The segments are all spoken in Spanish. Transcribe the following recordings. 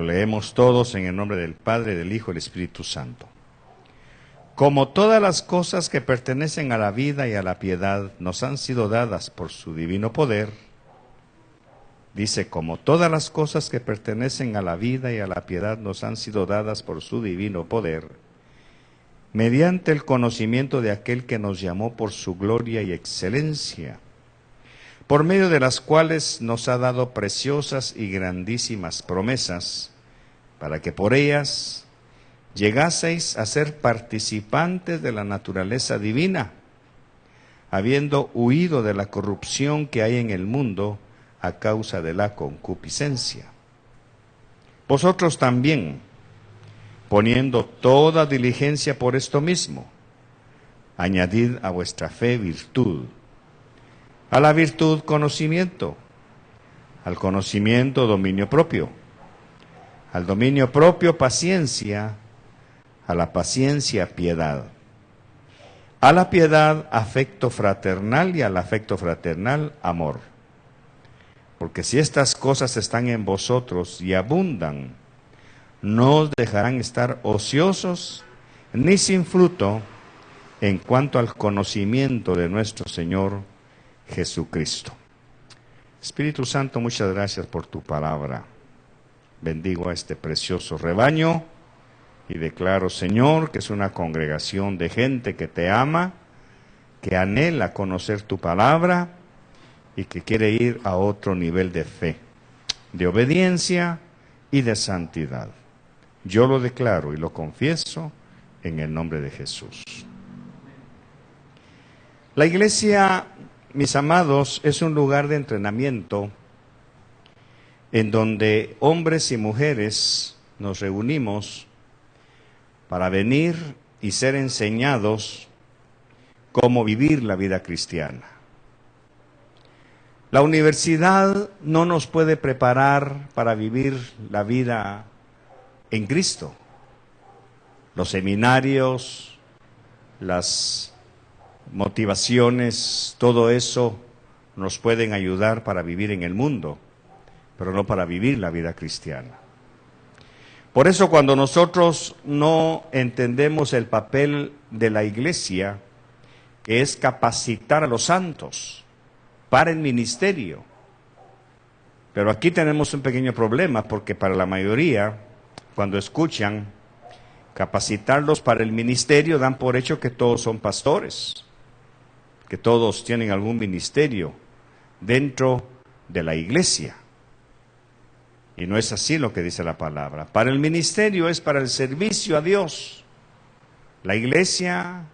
Lo leemos todos en el nombre del Padre, del Hijo y del Espíritu Santo. Como todas las cosas que pertenecen a la vida y a la piedad nos han sido dadas por su divino poder, dice, como todas las cosas que pertenecen a la vida y a la piedad nos han sido dadas por su divino poder, mediante el conocimiento de aquel que nos llamó por su gloria y excelencia, por medio de las cuales nos ha dado preciosas y grandísimas promesas, para que por ellas llegaseis a ser participantes de la naturaleza divina, habiendo huido de la corrupción que hay en el mundo a causa de la concupiscencia. Vosotros también, poniendo toda diligencia por esto mismo, añadid a vuestra fe virtud, a la virtud conocimiento, al conocimiento dominio propio, al dominio propio paciencia, a la paciencia piedad, a la piedad afecto fraternal y al afecto fraternal amor. Porque si estas cosas están en vosotros y abundan, no os dejarán estar ociosos ni sin fruto en cuanto al conocimiento de nuestro Señor Jesucristo. Espíritu Santo, muchas gracias por tu palabra. Bendigo a este precioso rebaño y declaro, Señor, que es una congregación de gente que te ama, que anhela conocer tu palabra y que quiere ir a otro nivel de fe, de obediencia y de santidad. Yo lo declaro y lo confieso en el nombre de Jesús. La iglesia, mis amados, es un lugar de entrenamiento en donde hombres y mujeres nos reunimos para venir y ser enseñados cómo vivir la vida cristiana. La universidad no nos puede preparar para vivir la vida en Cristo. Los seminarios, las motivaciones, todo eso nos pueden ayudar para vivir en el mundo, pero no para vivir la vida cristiana. Por eso cuando nosotros no entendemos el papel de la iglesia, que es capacitar a los santos para el ministerio. Pero aquí tenemos un pequeño problema, porque para la mayoría, cuando escuchan capacitarlos para el ministerio, dan por hecho que todos son pastores, que todos tienen algún ministerio dentro de la iglesia. Y no es así lo que dice la palabra. Para el ministerio es para el servicio a Dios. La iglesia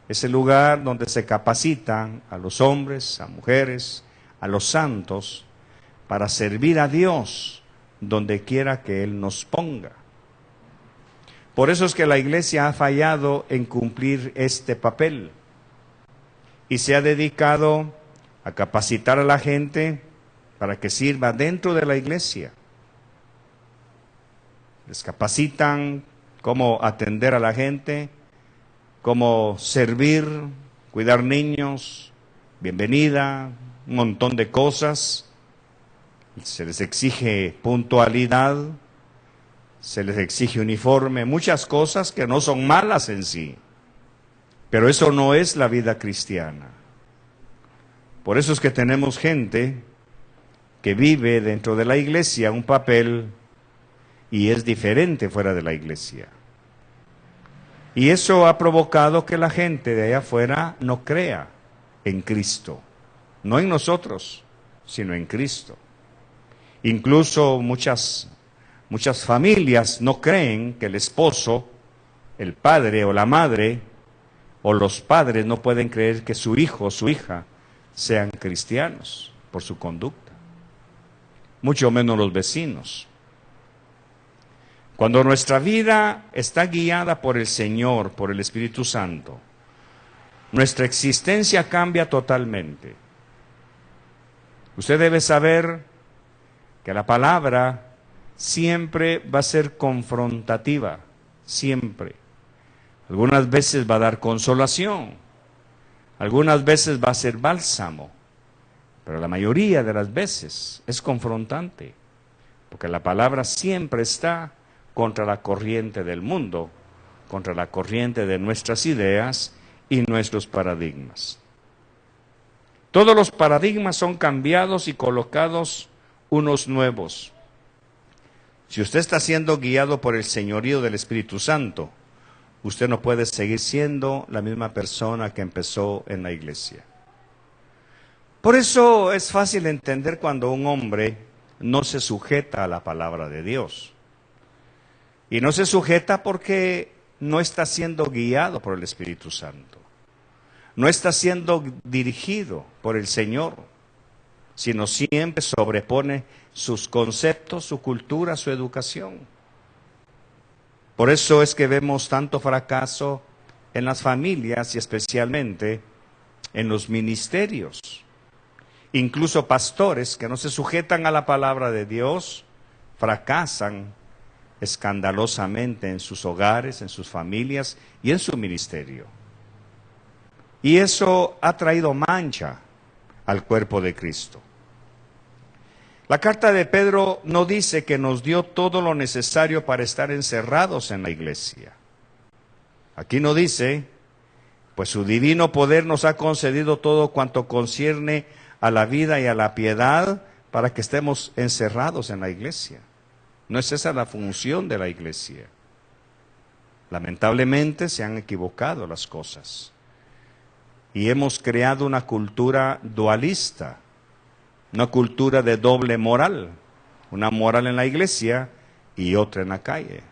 es el lugar donde se capacitan a los hombres, a mujeres, a los santos, para servir a Dios donde quiera que Él nos ponga. Por eso es que la iglesia ha fallado en cumplir este papel y se ha dedicado a capacitar a la gente para que sirva dentro de la iglesia. Les capacitan cómo atender a la gente, cómo servir, cuidar niños, bienvenida, un montón de cosas. Se les exige puntualidad, se les exige uniforme, muchas cosas que no son malas en sí. Pero eso no es la vida cristiana. Por eso es que tenemos gente que vive dentro de la iglesia un papel y es diferente fuera de la iglesia. Y eso ha provocado que la gente de allá afuera no crea en Cristo. No en nosotros, sino en Cristo. Incluso muchas familias no creen que el esposo, el padre o la madre, o los padres no pueden creer que su hijo o su hija sean cristianos por su conducta. Mucho menos los vecinos. Cuando nuestra vida está guiada por el Señor, por el Espíritu Santo, nuestra existencia cambia totalmente. Usted debe saber que la palabra siempre va a ser confrontativa, siempre. Algunas veces va a dar consolación, algunas veces va a ser bálsamo, pero la mayoría de las veces es confrontante. porque la palabra siempre está contra la corriente del mundo, contra la corriente de nuestras ideas y nuestros paradigmas. Todos los paradigmas son cambiados y colocados unos nuevos. Si usted está siendo guiado por el señorío del Espíritu Santo, usted no puede seguir siendo la misma persona que empezó en la iglesia. Por eso es fácil entender cuando un hombre no se sujeta a la palabra de Dios. Y no se sujeta porque no está siendo guiado por el Espíritu Santo. No está siendo dirigido por el Señor, sino siempre sobrepone sus conceptos, su cultura, su educación. Por eso es que vemos tanto fracaso en las familias y especialmente en los ministerios. Incluso pastores que no se sujetan a la palabra de Dios fracasan escandalosamente en sus hogares, en sus familias y en su ministerio. Y eso ha traído mancha al cuerpo de Cristo. La carta de Pedro no dice que nos dio todo lo necesario para estar encerrados en la iglesia. Aquí no dice, pues su divino poder nos ha concedido todo cuanto concierne a la vida y a la piedad para que estemos encerrados en la iglesia. No es esa la función de la iglesia. Lamentablemente se han equivocado las cosas. Y hemos creado una cultura dualista, una cultura de doble moral, una moral en la iglesia y otra en la calle.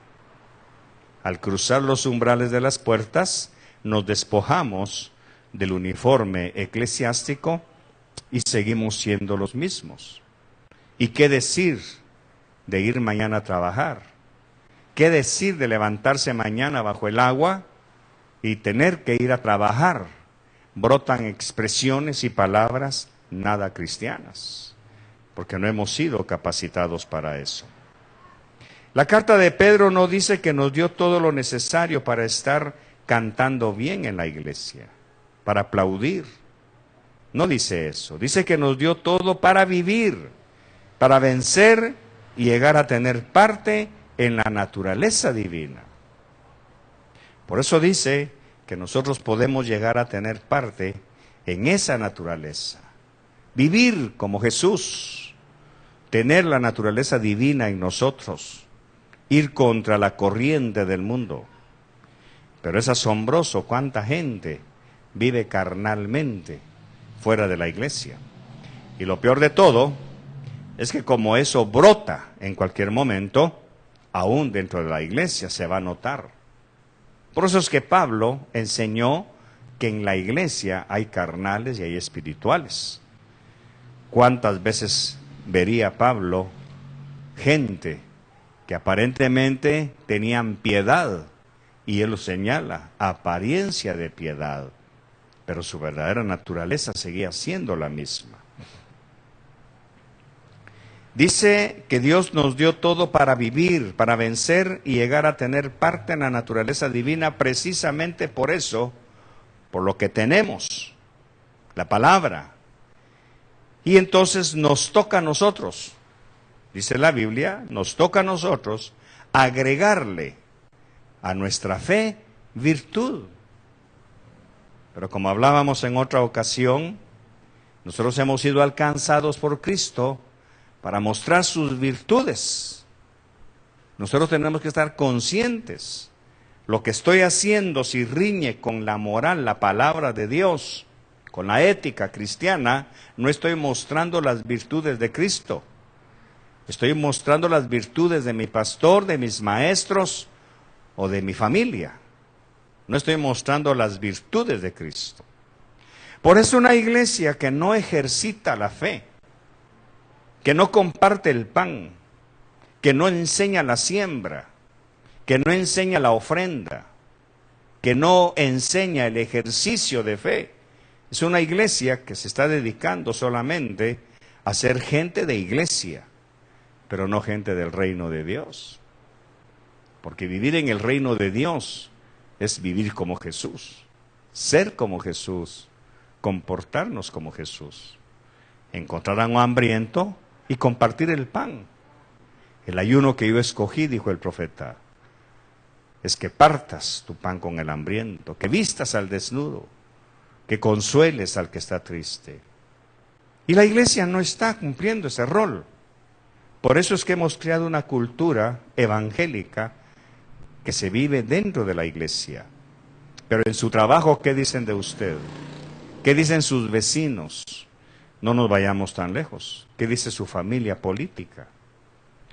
Al cruzar los umbrales de las puertas, nos despojamos del uniforme eclesiástico y seguimos siendo los mismos. ¿Y qué decir de ir mañana a trabajar? ¿Qué decir de levantarse mañana bajo el agua y tener que ir a trabajar? Brotan expresiones y palabras nada cristianas, porque no hemos sido capacitados para eso. La carta de Pedro no dice que nos dio todo lo necesario para estar cantando bien en la iglesia, para aplaudir. No dice eso. Dice que nos dio todo para vivir, para vencer y llegar a tener parte en la naturaleza divina. Por eso dice que nosotros podemos llegar a tener parte en esa naturaleza. Vivir como Jesús, tener la naturaleza divina en nosotros, ir contra la corriente del mundo. Pero es asombroso cuánta gente vive carnalmente fuera de la iglesia. Y lo peor de todo es que como eso brota en cualquier momento, aún dentro de la iglesia se va a notar. Por eso es que Pablo enseñó que en la iglesia hay carnales y hay espirituales. ¿Cuántas veces vería Pablo gente que aparentemente tenían piedad? Y él lo señala, apariencia de piedad, pero su verdadera naturaleza seguía siendo la misma. Dice que Dios nos dio todo para vivir, para vencer y llegar a tener parte en la naturaleza divina, precisamente por eso, por lo que tenemos, la palabra. Y entonces nos toca a nosotros, dice la Biblia, nos toca a nosotros agregarle a nuestra fe virtud. Pero como hablábamos en otra ocasión, nosotros hemos sido alcanzados por Cristo para mostrar sus virtudes. Nosotros tenemos que estar conscientes. Lo que estoy haciendo, si riñe con la moral, la palabra de Dios, con la ética cristiana, no estoy mostrando las virtudes de Cristo. Estoy mostrando las virtudes de mi pastor, de mis maestros o de mi familia. No estoy mostrando las virtudes de Cristo. Por eso una iglesia que no ejercita la fe, que no comparte el pan, que no enseña la siembra, que no enseña la ofrenda, que no enseña el ejercicio de fe, es una iglesia que se está dedicando solamente a ser gente de iglesia, pero no gente del reino de Dios. Porque vivir en el reino de Dios es vivir como Jesús, ser como Jesús, comportarnos como Jesús. Encontrar a un hambriento y compartir el pan. El ayuno que yo escogí, dijo el profeta, es que partas tu pan con el hambriento, que vistas al desnudo, que consueles al que está triste. Y la iglesia no está cumpliendo ese rol. Por eso es que hemos creado una cultura evangélica que se vive dentro de la iglesia. Pero en su trabajo, ¿qué dicen de usted? ¿Qué dicen sus vecinos? No nos vayamos tan lejos. ¿Qué dice su familia política?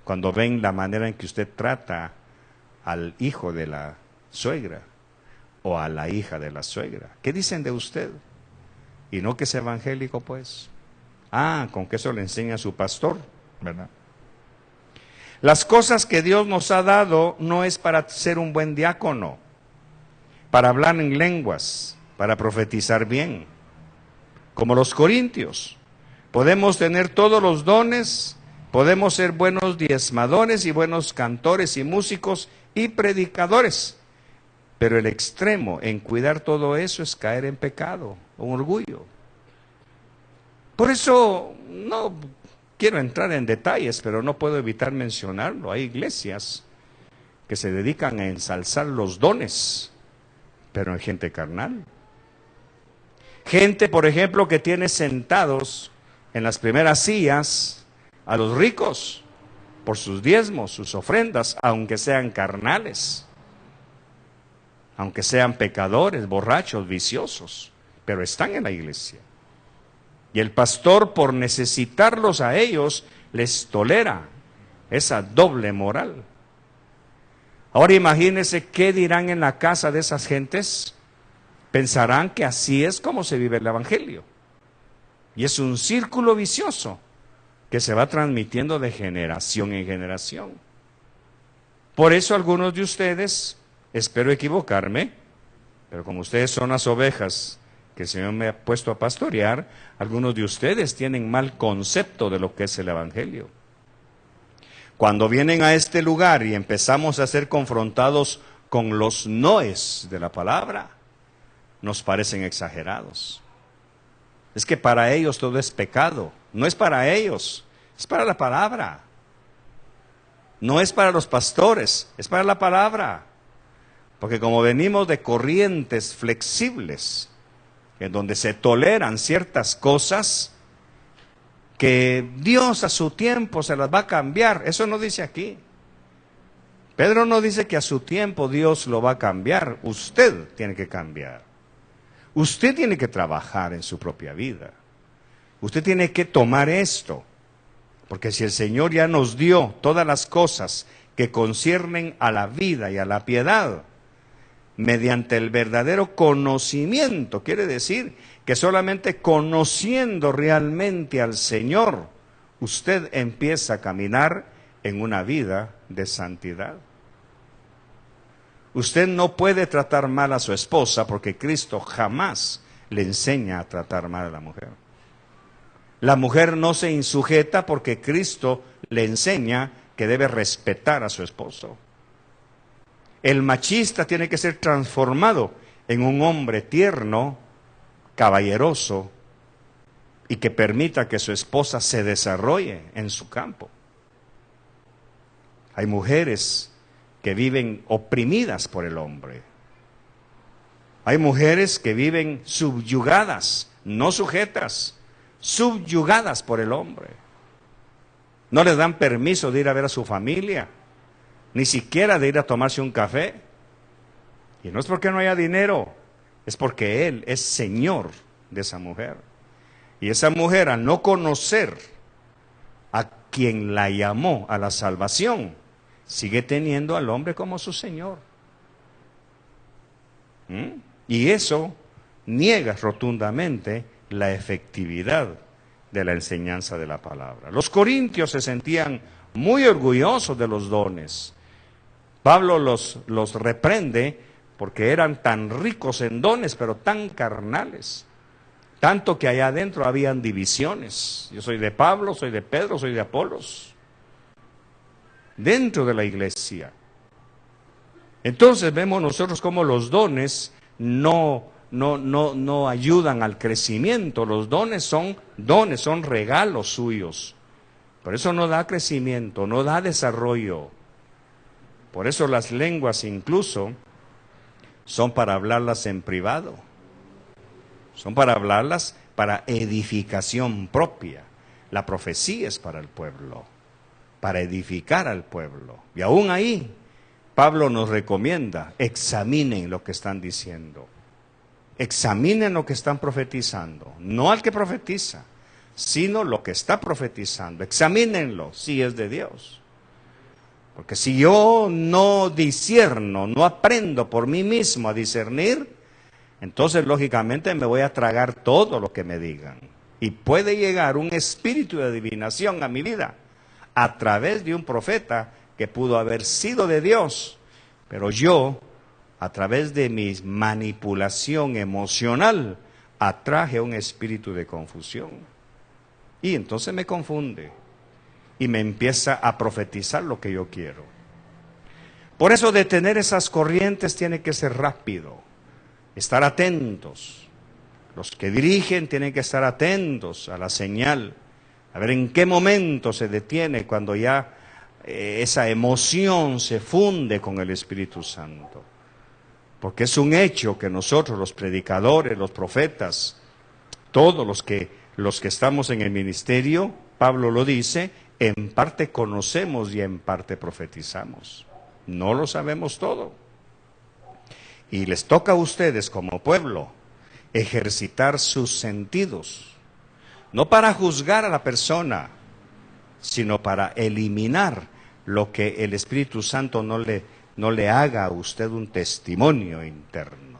Cuando ven la manera en que usted trata al hijo de la suegra o a la hija de la suegra. ¿Qué dicen de usted? Y no que es evangélico, pues. Con que eso le enseña a su pastor, ¿verdad? Las cosas que Dios nos ha dado no es para ser un buen diácono, para hablar en lenguas, para profetizar bien. Como los corintios, podemos tener todos los dones, podemos ser buenos diezmadores y buenos cantores y músicos y predicadores, pero el extremo en cuidar todo eso es caer en pecado, un orgullo. Por eso no quiero entrar en detalles, pero no puedo evitar mencionarlo. Hay iglesias que se dedican a ensalzar los dones, pero en gente carnal. Gente, por ejemplo, que tiene sentados en las primeras sillas a los ricos por sus diezmos, sus ofrendas, aunque sean carnales, aunque sean pecadores, borrachos, viciosos, pero están en la iglesia. Y el pastor, por necesitarlos a ellos, les tolera esa doble moral. Ahora imagínense qué dirán en la casa de esas gentes. Pensarán que así es como se vive el evangelio. Y es un círculo vicioso que se va transmitiendo de generación en generación. Por eso algunos de ustedes, espero equivocarme, pero como ustedes son las ovejas que el Señor me ha puesto a pastorear, algunos de ustedes tienen mal concepto de lo que es el evangelio. Cuando vienen a este lugar y empezamos a ser confrontados con los noes de la palabra, nos parecen exagerados. Es que para ellos todo es pecado. No es para ellos, es para la palabra. No es para los pastores, es para la palabra. Porque como venimos de corrientes flexibles, en donde se toleran ciertas cosas, que Dios a su tiempo se las va a cambiar. Eso no dice aquí. Pedro no dice que a su tiempo Dios lo va a cambiar. Usted tiene que cambiar. Usted tiene que trabajar en su propia vida. Usted tiene que tomar esto. Porque si el Señor ya nos dio todas las cosas que conciernen a la vida y a la piedad, mediante el verdadero conocimiento, quiere decir que solamente conociendo realmente al Señor, usted empieza a caminar en una vida de santidad. Usted no puede tratar mal a su esposa porque Cristo jamás le enseña a tratar mal a la mujer. La mujer no se insujeta porque Cristo le enseña que debe respetar a su esposo. El machista tiene que ser transformado en un hombre tierno, caballeroso y que permita que su esposa se desarrolle en su campo. Hay mujeres que viven oprimidas por el hombre. Hay mujeres que viven subyugadas, no sujetas, subyugadas por el hombre. No les dan permiso de ir a ver a su familia, ni siquiera de ir a tomarse un café. Y no es porque no haya dinero, es porque él es señor de esa mujer. Y esa mujer, al no conocer a quien la llamó a la salvación, sigue teniendo al hombre como su señor. Y eso niega rotundamente la efectividad de la enseñanza de la palabra. Los corintios se sentían muy orgullosos de los dones. Pablo los reprende porque eran tan ricos en dones, pero tan carnales. Tanto que allá adentro habían divisiones. Yo soy de Pablo, soy de Pedro, soy de Apolos. Dentro de la iglesia. Entonces vemos nosotros cómo los dones no ayudan al crecimiento. Los dones son regalos suyos Por eso no da crecimiento, no da desarrollo. Por eso las lenguas incluso son para hablarlas en privado. Son para hablarlas para edificación propia. La profecía es para el pueblo, para edificar al pueblo. Y aún ahí, Pablo nos recomienda, examinen lo que están diciendo. Examinen lo que están profetizando. No al que profetiza, sino lo que está profetizando. Examínenlo si es de Dios. Porque si yo no discierno, no aprendo por mí mismo a discernir, entonces lógicamente me voy a tragar todo lo que me digan. Y puede llegar un espíritu de adivinación a mi vida a través de un profeta que pudo haber sido de Dios, pero yo, a través de mi manipulación emocional, atraje un espíritu de confusión. Y entonces me confunde y me empieza a profetizar lo que yo quiero. Por eso detener esas corrientes tiene que ser rápido, estar atentos. Los que dirigen tienen que estar atentos a la señal, a ver en qué momento se detiene cuando ya esa emoción se funde con el Espíritu Santo. Porque es un hecho que nosotros, los predicadores, los profetas, todos los que estamos en el ministerio, Pablo lo dice, en parte conocemos y en parte profetizamos. No lo sabemos todo. Y les toca a ustedes como pueblo ejercitar sus sentidos, no para juzgar a la persona, sino para eliminar lo que el Espíritu Santo no le haga a usted un testimonio interno.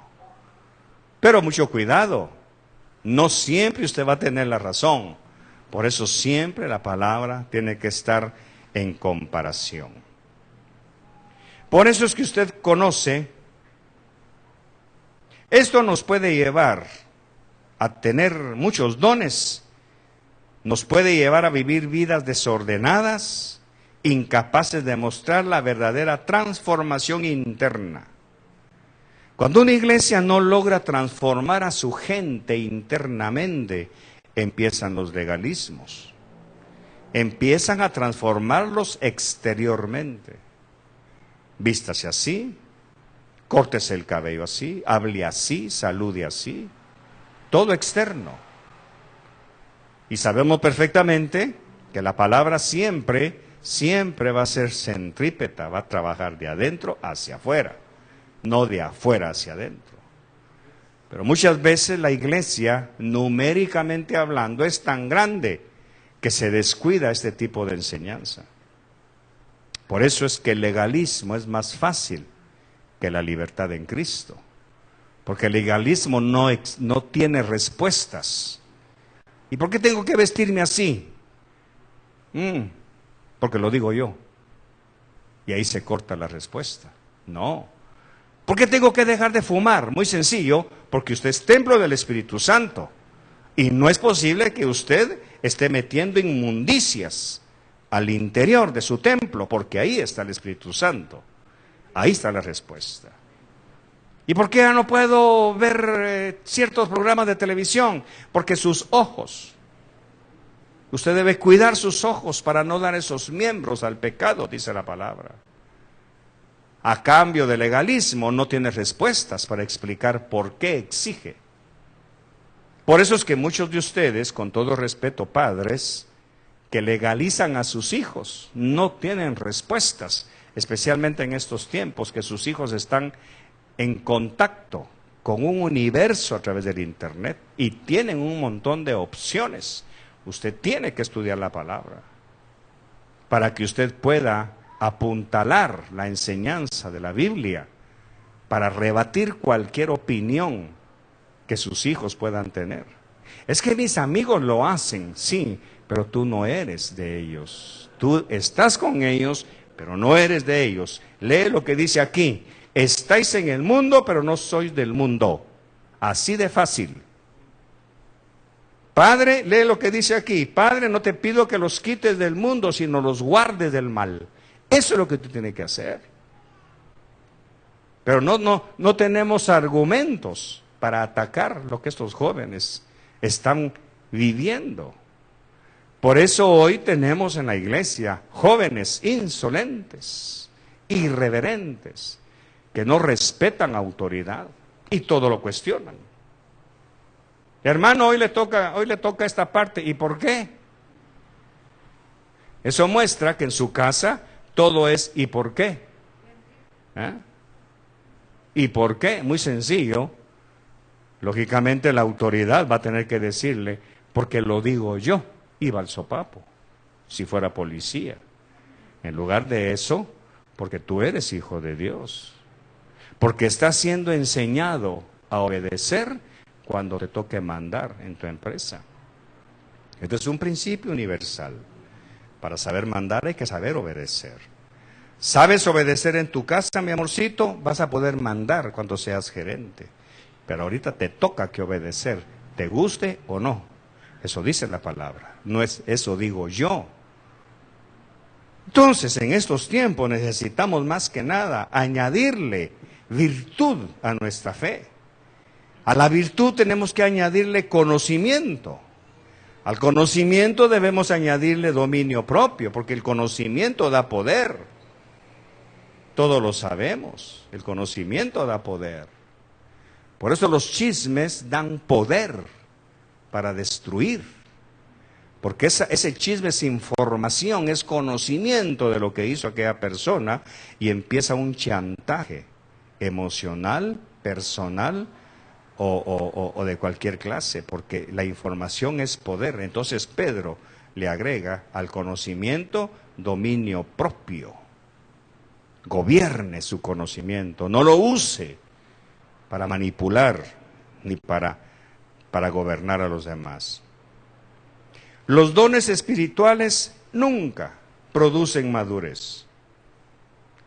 Pero mucho cuidado, no siempre usted va a tener la razón. Por eso siempre la palabra tiene que estar en comparación. Por eso es que usted conoce, esto nos puede llevar a tener muchos dones, nos puede llevar a vivir vidas desordenadas, incapaces de mostrar la verdadera transformación interna. Cuando una iglesia no logra transformar a su gente internamente, empiezan los legalismos. Empiezan a transformarlos exteriormente. Vístase así, córtese el cabello así, hable así, salude así. Todo externo. Y sabemos perfectamente que la palabra siempre va a ser centrípeta, va a trabajar de adentro hacia afuera, no de afuera hacia adentro. Pero muchas veces la iglesia, numéricamente hablando, es tan grande que se descuida este tipo de enseñanza. Por eso es que el legalismo es más fácil que la libertad en Cristo. Porque el legalismo no tiene respuestas. ¿Y por qué tengo que vestirme así? Porque lo digo yo. Y ahí se corta la respuesta. No. ¿Por qué tengo que dejar de fumar? Muy sencillo, porque usted es templo del Espíritu Santo. Y no es posible que usted esté metiendo inmundicias al interior de su templo, porque ahí está el Espíritu Santo. Ahí está la respuesta. ¿Y por qué no puedo ver ciertos programas de televisión? Porque sus ojos, usted debe cuidar sus ojos para no dar esos miembros al pecado, dice la palabra. A cambio de legalismo no tiene respuestas para explicar por qué exige. Por eso es que muchos de ustedes, con todo respeto, padres, que legalizan a sus hijos, no tienen respuestas, especialmente en estos tiempos que sus hijos están en contacto con un universo a través del internet y tienen un montón de opciones. Usted tiene que estudiar la palabra para que usted pueda apuntalar la enseñanza de la Biblia para rebatir cualquier opinión que sus hijos puedan tener. Es que mis amigos lo hacen, sí, pero tú no eres de ellos. Tú estás con ellos, pero no eres de ellos. Lee lo que dice aquí. Estáis en el mundo, pero no sois del mundo. Así de fácil. Padre, lee lo que dice aquí. Padre, no te pido que los quites del mundo, sino los guardes del mal. Eso es lo que tú tienes que hacer. Pero no tenemos argumentos para atacar lo que estos jóvenes están viviendo. Por eso hoy tenemos en la iglesia jóvenes insolentes, irreverentes, que no respetan autoridad y todo lo cuestionan. Hermano, hoy le toca esta parte. ¿Y por qué? Eso muestra que en su casa todo es ¿y por qué? ¿Eh? ¿Y por qué? Muy sencillo. Lógicamente la autoridad va a tener que decirle, porque lo digo yo, iba al sopapo, si fuera policía. En lugar de eso, porque tú eres hijo de Dios. Porque estás siendo enseñado a obedecer cuando te toque mandar en tu empresa. Este es un principio universal. Para saber mandar hay que saber obedecer. ¿Sabes obedecer en tu casa, mi amorcito? Vas a poder mandar cuando seas gerente. Pero ahorita te toca que obedecer, te guste o no. Eso dice la palabra, no es eso digo yo. Entonces, en estos tiempos necesitamos más que nada añadirle virtud a nuestra fe. A la virtud tenemos que añadirle conocimiento. Al conocimiento debemos añadirle dominio propio, porque el conocimiento da poder. Todos lo sabemos, el conocimiento da poder. Por eso los chismes dan poder para destruir. Porque ese chisme es información, es conocimiento de lo que hizo aquella persona y empieza un chantaje emocional, personal o de cualquier clase, porque la información es poder. Entonces Pedro le agrega al conocimiento dominio propio. Gobierne su conocimiento, no lo use para manipular ni para gobernar a los demás. Los dones espirituales nunca producen madurez.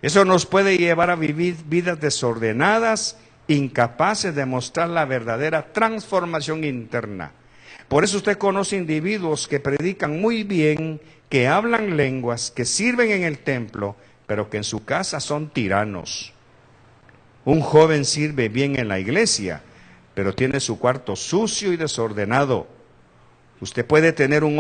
Eso nos puede llevar a vivir vidas desordenadas, incapaces de mostrar la verdadera transformación interna. Por eso usted conoce individuos que predican muy bien, que hablan lenguas, que sirven en el templo, pero que en su casa son tiranos. Un joven sirve bien en la iglesia, pero tiene su cuarto sucio y desordenado. Usted puede tener un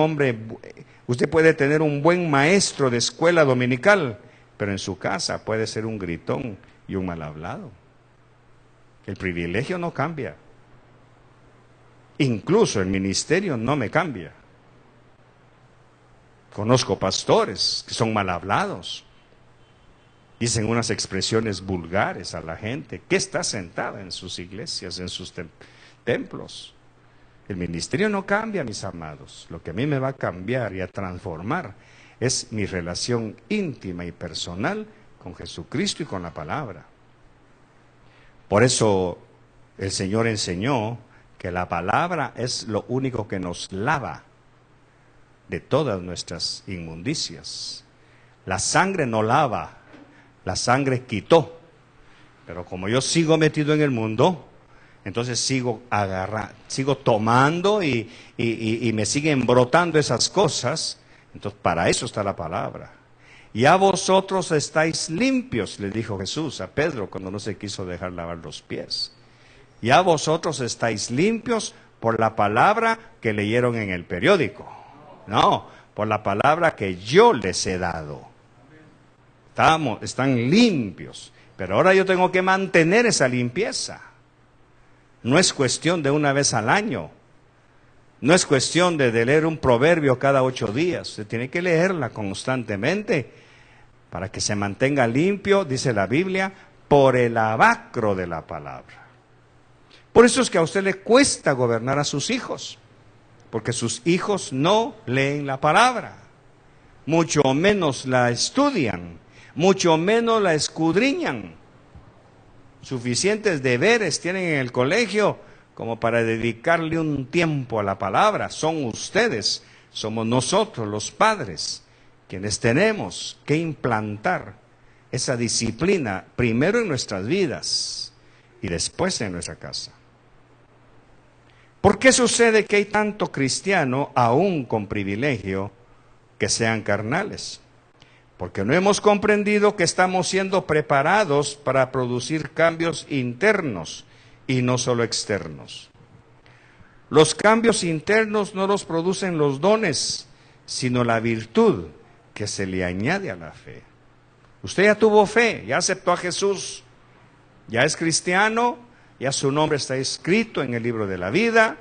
buen maestro de escuela dominical, pero en su casa puede ser un gritón y un mal hablado. El privilegio no cambia. Incluso el ministerio no me cambia. Conozco pastores que son mal hablados. Dicen unas expresiones vulgares a la gente que está sentada en sus iglesias, en sus templos. El ministerio no cambia, mis amados. Lo que a mí me va a cambiar y a transformar es mi relación íntima y personal con Jesucristo y con la palabra. Por eso el Señor enseñó que la palabra es lo único que nos lava de todas nuestras inmundicias. La sangre no lava. La sangre quitó, pero como yo sigo metido en el mundo, entonces sigo tomando y me siguen brotando esas cosas. Entonces para eso está la palabra. Ya vosotros estáis limpios, le dijo Jesús a Pedro cuando no se quiso dejar lavar los pies. Ya vosotros estáis limpios por la palabra que leyeron en el periódico. No, por la palabra que yo les he dado. Están limpios, pero ahora yo tengo que mantener esa limpieza. No es cuestión de una vez al año, no es cuestión de leer un proverbio cada 8 días, se tiene que leerla constantemente para que se mantenga limpio, dice la Biblia, por el lavacro de la palabra. Por eso es que a usted le cuesta gobernar a sus hijos, porque sus hijos no leen la palabra, mucho menos la estudian, mucho menos la escudriñan. Suficientes deberes tienen en el colegio como para dedicarle un tiempo a la palabra. Son ustedes, somos nosotros los padres, quienes tenemos que implantar esa disciplina primero en nuestras vidas y después en nuestra casa. ¿Por qué sucede que hay tanto cristiano, aún con privilegio, que sean carnales? Porque no hemos comprendido que estamos siendo preparados para producir cambios internos y no solo externos. Los cambios internos no los producen los dones, sino la virtud que se le añade a la fe. Usted ya tuvo fe, ya aceptó a Jesús, ya es cristiano, ya su nombre está escrito en el libro de la vida.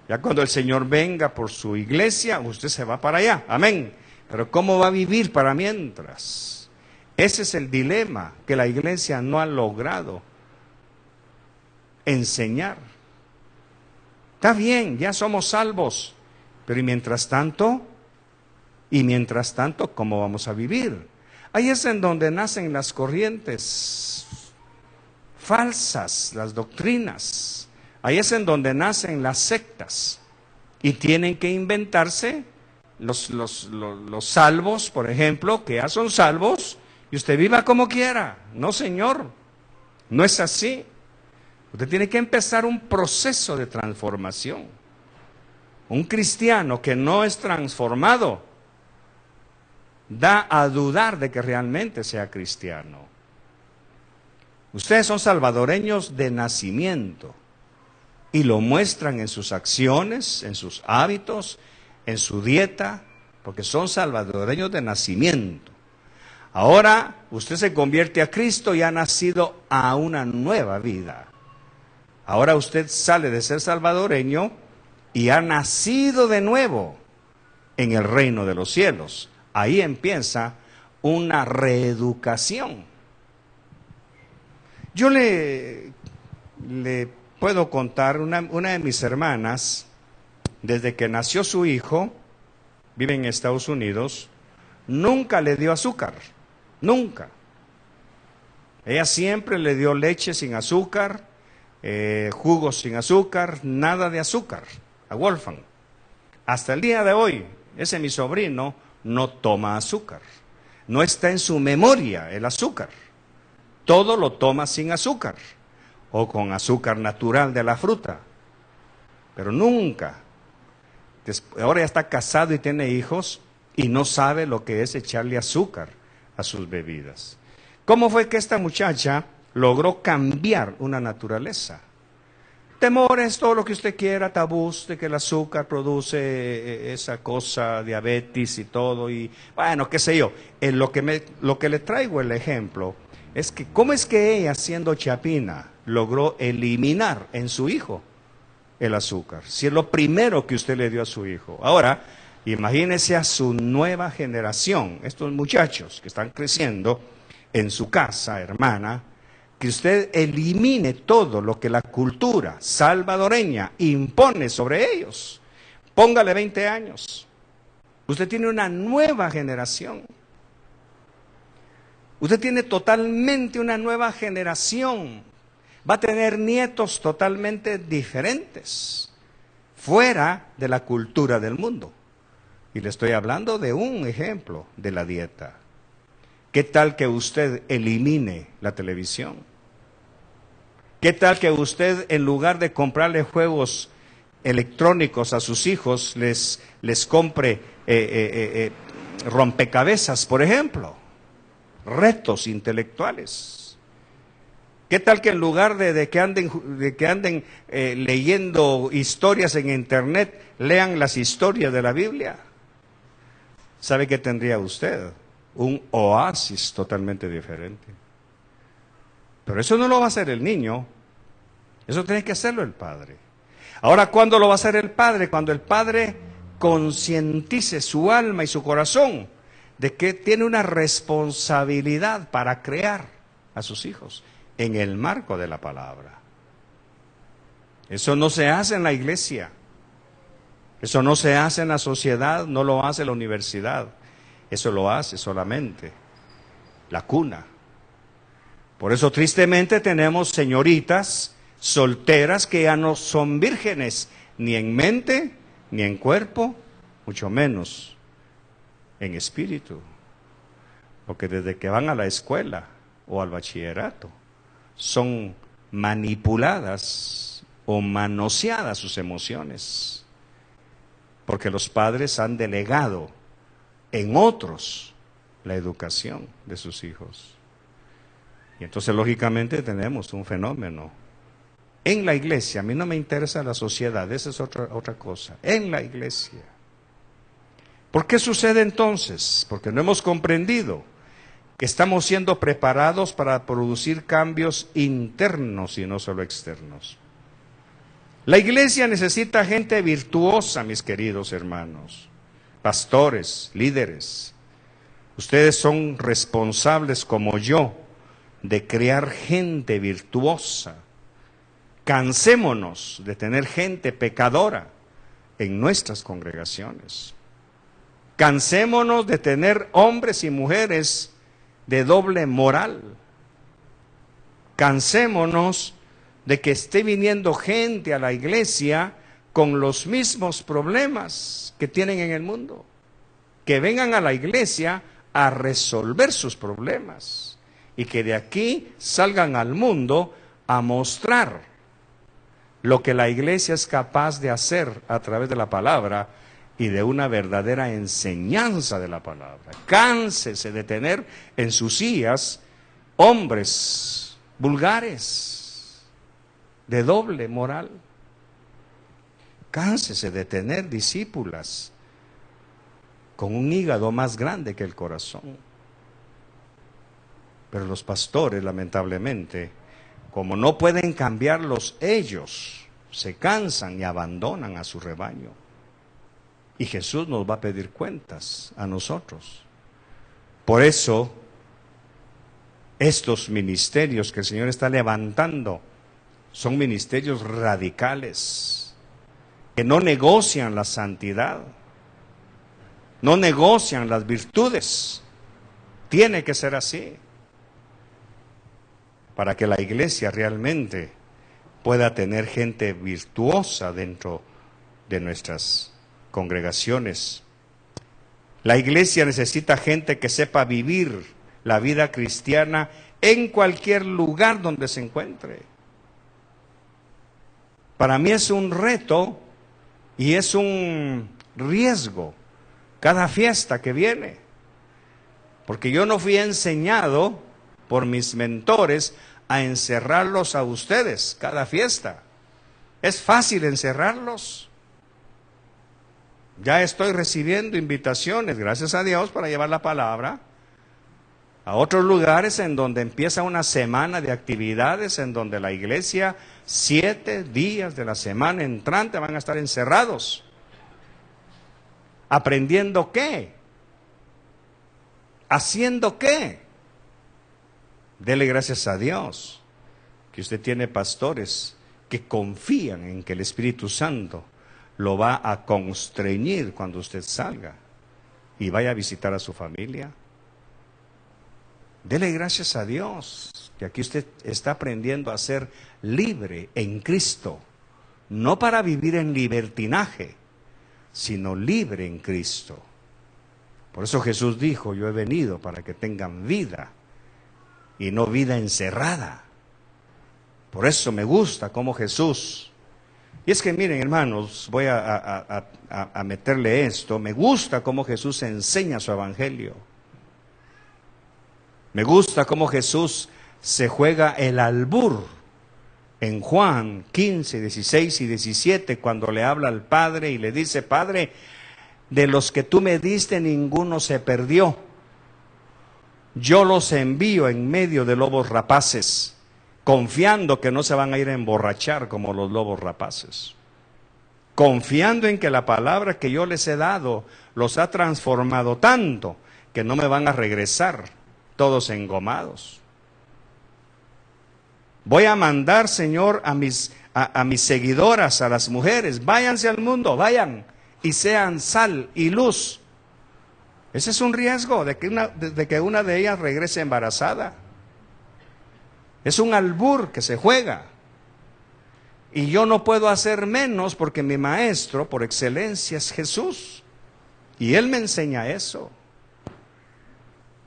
Ya cuando el Señor venga por su iglesia, usted se va para allá. Amén. Pero ¿cómo va a vivir para mientras? Ese es el dilema que la iglesia no ha logrado enseñar. Está bien, ya somos salvos, pero ¿y mientras tanto? ¿Y mientras tanto cómo vamos a vivir? Ahí es en donde nacen las corrientes falsas, las doctrinas. Ahí es en donde nacen las sectas. Y tienen que inventarse los salvos, por ejemplo, que ya son salvos, y usted viva como quiera. No, señor, no es así. Usted tiene que empezar un proceso de transformación. Un cristiano que no es transformado da a dudar de que realmente sea cristiano. Ustedes son salvadoreños de nacimiento y lo muestran en sus acciones, en sus hábitos, en su dieta, porque son salvadoreños de nacimiento. Ahora usted se convierte a Cristo y ha nacido a una nueva vida. Ahora usted sale de ser salvadoreño y ha nacido de nuevo en el reino de los cielos. Ahí empieza una reeducación. Yo le puedo contar, una de mis hermanas, desde que nació su hijo, vive en Estados Unidos, nunca le dio azúcar, nunca. Ella siempre le dio leche sin azúcar, jugos sin azúcar, nada de azúcar, a Wolfgang. Hasta el día de hoy, ese mi sobrino no toma azúcar. No está en su memoria el azúcar. Todo lo toma sin azúcar o con azúcar natural de la fruta. Pero nunca. Ahora ya está casado y tiene hijos y no sabe lo que es echarle azúcar a sus bebidas. ¿Cómo fue que esta muchacha logró cambiar una naturaleza? Temores, todo lo que usted quiera, tabús de que el azúcar produce esa cosa, diabetes y todo, y bueno, qué sé yo. Lo que le traigo el ejemplo es que cómo es que ella, siendo chapina, logró eliminar en su hijo el azúcar, si es lo primero que usted le dio a su hijo. Ahora, imagínese a su nueva generación, estos muchachos que están creciendo en su casa, hermana, que usted elimine todo lo que la cultura salvadoreña impone sobre ellos. Póngale 20 años. Usted tiene una nueva generación. Usted tiene totalmente una nueva generación. Va a tener nietos totalmente diferentes, fuera de la cultura del mundo. Y le estoy hablando de un ejemplo de la dieta. ¿Qué tal que usted elimine la televisión? ¿Qué tal que usted, en lugar de comprarle juegos electrónicos a sus hijos, les compre rompecabezas, por ejemplo? Retos intelectuales. ¿Qué tal que en lugar de que anden leyendo historias en internet, lean las historias de la Biblia? ¿Sabe qué tendría usted? Un oasis totalmente diferente. Pero eso no lo va a hacer el niño, eso tiene que hacerlo el padre. Ahora, ¿cuándo lo va a hacer el padre? Cuando el padre concientice su alma y su corazón de que tiene una responsabilidad para crear a sus hijos en el marco de la palabra. Eso no se hace en la iglesia, eso no se hace en la sociedad, no lo hace la universidad, eso lo hace solamente la cuna. Por eso tristemente tenemos señoritas solteras que ya no son vírgenes, ni en mente, ni en cuerpo, mucho menos en espíritu. Porque desde que van a la escuela o al bachillerato, son manipuladas o manoseadas sus emociones. Porque los padres han delegado en otros la educación de sus hijos. Y entonces, lógicamente, tenemos un fenómeno. En la iglesia, a mí no me interesa la sociedad, esa es otra cosa. En la iglesia, ¿Por qué sucede entonces? Porque no hemos comprendido que estamos siendo preparados para producir cambios internos y no solo externos. La iglesia necesita gente virtuosa, mis queridos hermanos, pastores, líderes. Ustedes son responsables como yo de crear gente virtuosa. Cansémonos de tener gente pecadora en nuestras congregaciones. Cansémonos de tener hombres y mujeres de doble moral. Cansémonos de que esté viniendo gente a la iglesia con los mismos problemas que tienen en el mundo. Que vengan a la iglesia a resolver sus problemas y que de aquí salgan al mundo a mostrar lo que la iglesia es capaz de hacer a través de la palabra y de una verdadera enseñanza de la palabra. Cánsese de tener en sus sillas hombres vulgares, de doble moral. Cánsese de tener discípulas con un hígado más grande que el corazón. Pero los pastores, lamentablemente, como no pueden cambiarlos ellos, se cansan y abandonan a su rebaño. Y Jesús nos va a pedir cuentas a nosotros. Por eso, estos ministerios que el Señor está levantando son ministerios radicales, que no negocian la santidad, no negocian las virtudes. Tiene que ser así, para que la iglesia realmente pueda tener gente virtuosa dentro de nuestras congregaciones. La iglesia necesita gente que sepa vivir la vida cristiana en cualquier lugar donde se encuentre. Para mí es un reto y es un riesgo cada fiesta que viene, porque yo no fui enseñado por mis mentores a encerrarlos a ustedes cada fiesta. Es fácil encerrarlos. Ya estoy recibiendo invitaciones, gracias a Dios, para llevar la palabra a otros lugares en donde empieza una semana de actividades, en donde la iglesia 7 días de la semana entrante van a estar encerrados. ¿Aprendiendo qué? ¿Haciendo qué? Dele gracias a Dios que usted tiene pastores que confían en que el Espíritu Santo lo va a constreñir cuando usted salga y vaya a visitar a su familia. Dele gracias a Dios que aquí usted está aprendiendo a ser libre en Cristo, no para vivir en libertinaje, sino libre en Cristo. Por eso Jesús dijo: yo he venido para que tengan vida y no vida encerrada. Por eso me gusta como Jesús. Y es que miren, hermanos, voy a meterle esto. Me gusta cómo Jesús enseña su evangelio. Me gusta cómo Jesús se juega el albur en Juan 15, 16 y 17, cuando le habla al Padre y le dice: Padre, de los que tú me diste ninguno se perdió. Yo los envío en medio de lobos rapaces, confiando que no se van a ir a emborrachar como los lobos rapaces. Confiando en que la palabra que yo les he dado los ha transformado tanto que no me van a regresar todos engomados. Voy a mandar, Señor, a mis seguidoras, a las mujeres: váyanse al mundo, vayan y sean sal y luz. Ese es un riesgo de que una de ellas regrese embarazada. Es un albur que se juega. Y yo no puedo hacer menos, porque mi maestro por excelencia es Jesús. Y Él me enseña eso.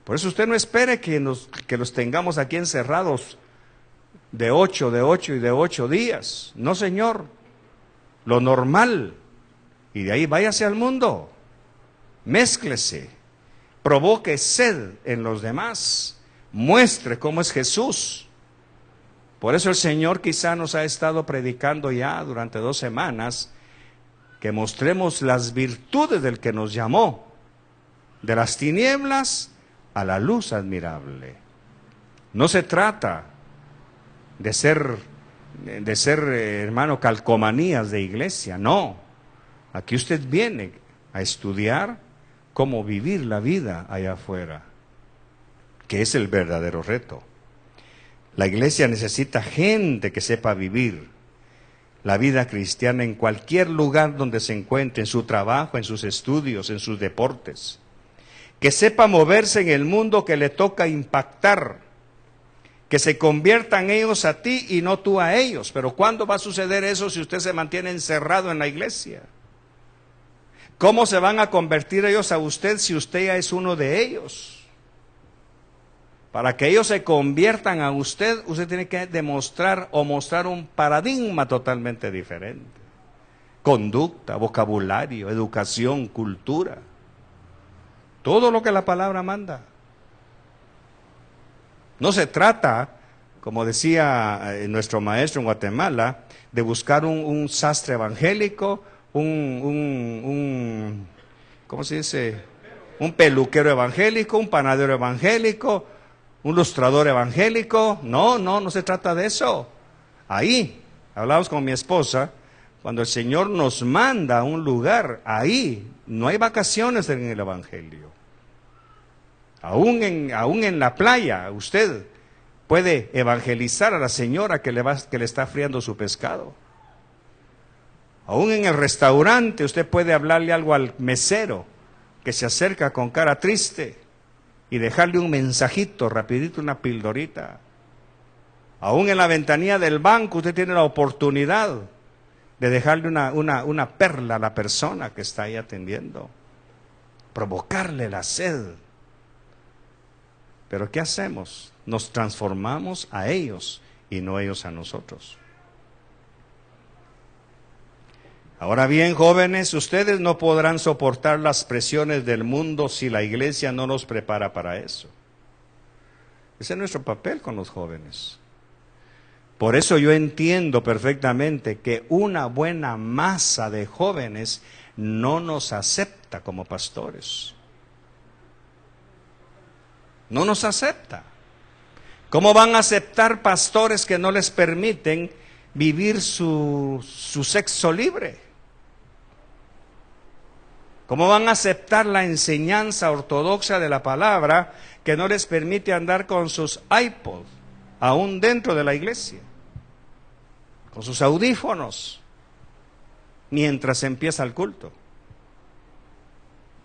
Por eso usted no espere que los tengamos aquí encerrados de 8 y de 8 días. No, Señor. Lo normal. Y de ahí váyase al mundo. Mézclese. Provoque sed en los demás. Muestre cómo es Jesús. Por eso el Señor quizá nos ha estado predicando ya durante 2 semanas que mostremos las virtudes del que nos llamó de las tinieblas a la luz admirable. No se trata de ser, hermano, calcomanías de iglesia, no. Aquí usted viene a estudiar cómo vivir la vida allá afuera, que es el verdadero reto. La iglesia necesita gente que sepa vivir la vida cristiana en cualquier lugar donde se encuentre, en su trabajo, en sus estudios, en sus deportes. Que sepa moverse en el mundo que le toca impactar, que se conviertan ellos a ti y no tú a ellos. Pero ¿cuándo va a suceder eso si usted se mantiene encerrado en la iglesia? ¿Cómo se van a convertir ellos a usted si usted ya es uno de ellos? Para que ellos se conviertan a usted, usted tiene que demostrar o mostrar un paradigma totalmente diferente. Conducta, vocabulario, educación, cultura. Todo lo que la palabra manda. No se trata, como decía nuestro maestro en Guatemala, de buscar un sastre evangélico, ¿cómo se dice? Un peluquero evangélico, un panadero evangélico, un lustrador evangélico. No se trata de eso. Ahí, hablamos con mi esposa, cuando el Señor nos manda a un lugar, ahí no hay vacaciones en el evangelio. Aún en la playa, usted puede evangelizar a la señora que le está friando su pescado. Aún en el restaurante, usted puede hablarle algo al mesero que se acerca con cara triste y dejarle un mensajito, rapidito, una pildorita. Aún en la ventanilla del banco, usted tiene la oportunidad de dejarle una perla a la persona que está ahí atendiendo. Provocarle la sed. Pero ¿qué hacemos? Nos transformamos a ellos y no ellos a nosotros. Ahora bien, jóvenes, ustedes no podrán soportar las presiones del mundo si la iglesia no los prepara para eso. Ese es nuestro papel con los jóvenes. Por eso yo entiendo perfectamente que una buena masa de jóvenes no nos acepta como pastores. No nos acepta. ¿Cómo van a aceptar pastores que no les permiten vivir su sexo libre? ¿Cómo van a aceptar la enseñanza ortodoxa de la palabra que no les permite andar con sus iPods, aún dentro de la iglesia? Con sus audífonos, mientras empieza el culto.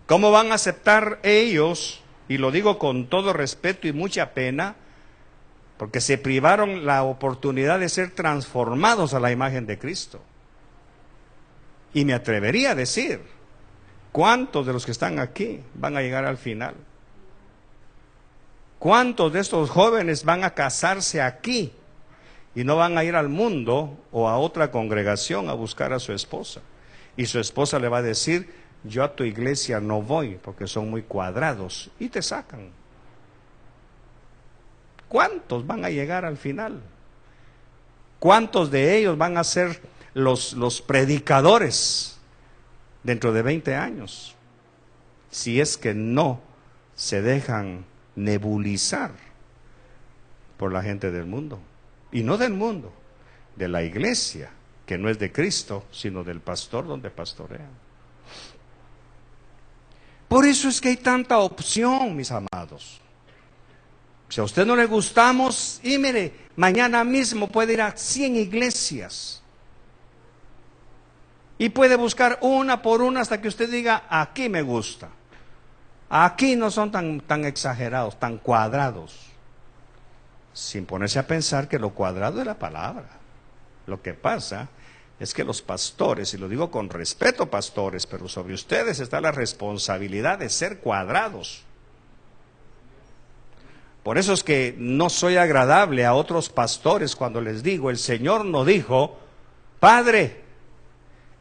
¿Cómo van a aceptar ellos? Y lo digo con todo respeto y mucha pena, porque se privaron la oportunidad de ser transformados a la imagen de Cristo. Y me atrevería a decir, ¿cuántos de los que están aquí van a llegar al final? ¿Cuántos de estos jóvenes van a casarse aquí y no van a ir al mundo o a otra congregación a buscar a su esposa? Y su esposa le va a decir, yo a tu iglesia no voy porque son muy cuadrados, y te sacan. ¿Cuántos van a llegar al final? ¿Cuántos de ellos van a ser los predicadores dentro de 20 años? Si es que no se dejan nebulizar por la gente del mundo. Y no del mundo, de la iglesia, que no es de Cristo, sino del pastor donde pastorean. Por eso es que hay tanta opción, mis amados. Si a usted no le gustamos, y mire, mañana mismo puede ir a 100 iglesias. Y puede buscar una por una hasta que usted diga, aquí me gusta. Aquí no son tan exagerados, tan cuadrados. Sin ponerse a pensar que lo cuadrado es la palabra. Lo que pasa es que los pastores, y lo digo con respeto, pastores, pero sobre ustedes está la responsabilidad de ser cuadrados. Por eso es que no soy agradable a otros pastores cuando les digo, el Señor no dijo, Padre,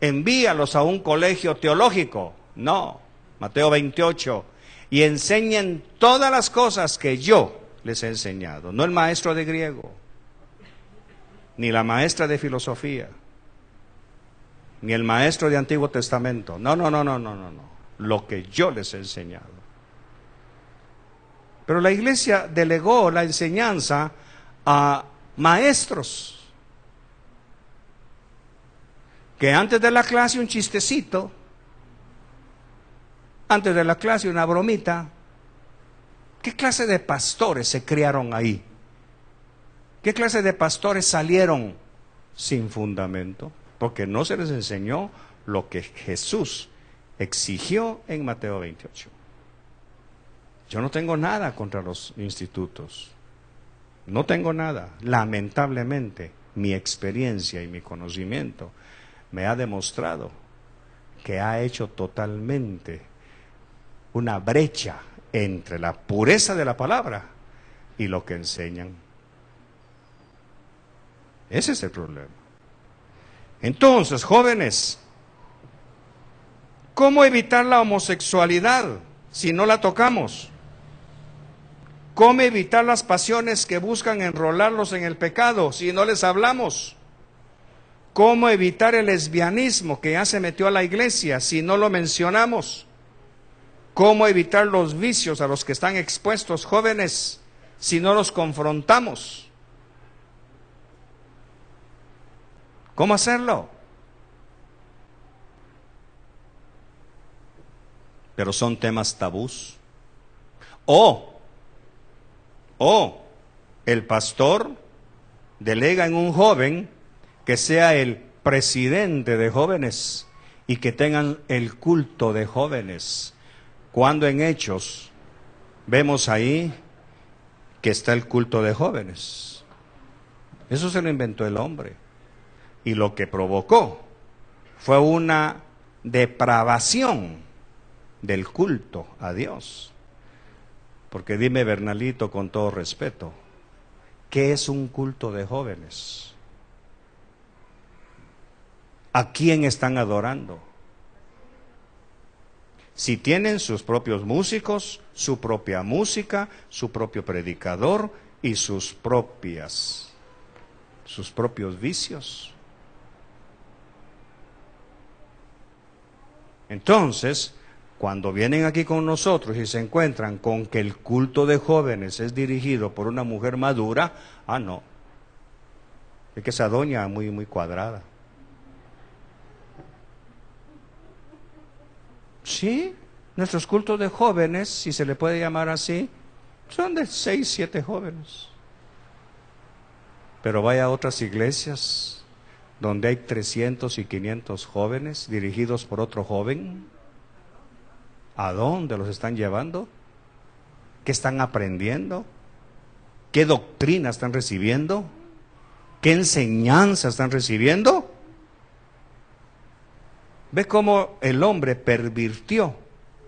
envíalos a un colegio teológico. No, Mateo 28, y enseñen todas las cosas que yo les he enseñado. No el maestro de griego, ni la maestra de filosofía, ni el maestro de Antiguo Testamento. No. Lo que yo les he enseñado. Pero la iglesia delegó la enseñanza a maestros, que antes de la clase un chistecito, antes de la clase una bromita. ¿Qué clase de pastores se criaron ahí? ¿Qué clase de pastores salieron sin fundamento? Porque no se les enseñó lo que Jesús exigió en Mateo 28. Yo no tengo nada contra los institutos. No tengo nada. Lamentablemente, mi experiencia y mi conocimiento me ha demostrado que ha hecho totalmente una brecha entre la pureza de la palabra y lo que enseñan. Ese es el problema. Entonces, jóvenes, ¿cómo evitar la homosexualidad si no la tocamos? ¿Cómo evitar las pasiones que buscan enrolarlos en el pecado si no les hablamos? ¿Cómo evitar el lesbianismo que ya se metió a la iglesia si no lo mencionamos? ¿Cómo evitar los vicios a los que están expuestos jóvenes si no los confrontamos? ¿Cómo hacerlo? Pero son temas tabús. O el pastor delega en un joven que sea el presidente de jóvenes y que tengan el culto de jóvenes. Cuando en Hechos vemos ahí que está el culto de jóvenes. Eso se lo inventó el hombre. Y lo que provocó fue una depravación del culto a Dios. Porque dime, Bernalito, con todo respeto, ¿qué es un culto de jóvenes? ¿A quién están adorando? Si tienen sus propios músicos, su propia música, su propio predicador y sus propios vicios. Entonces, cuando vienen aquí con nosotros y se encuentran con que el culto de jóvenes es dirigido por una mujer madura, no, es que esa doña es muy cuadrada. Sí, nuestros cultos de jóvenes, si se le puede llamar así, son de 6, 7 jóvenes. Pero vaya a otras iglesias donde hay 300 y 500 jóvenes dirigidos por otro joven. ¿A dónde los están llevando? ¿Qué están aprendiendo? ¿Qué doctrina están recibiendo? ¿Qué enseñanza están recibiendo? ¿Ve cómo el hombre pervirtió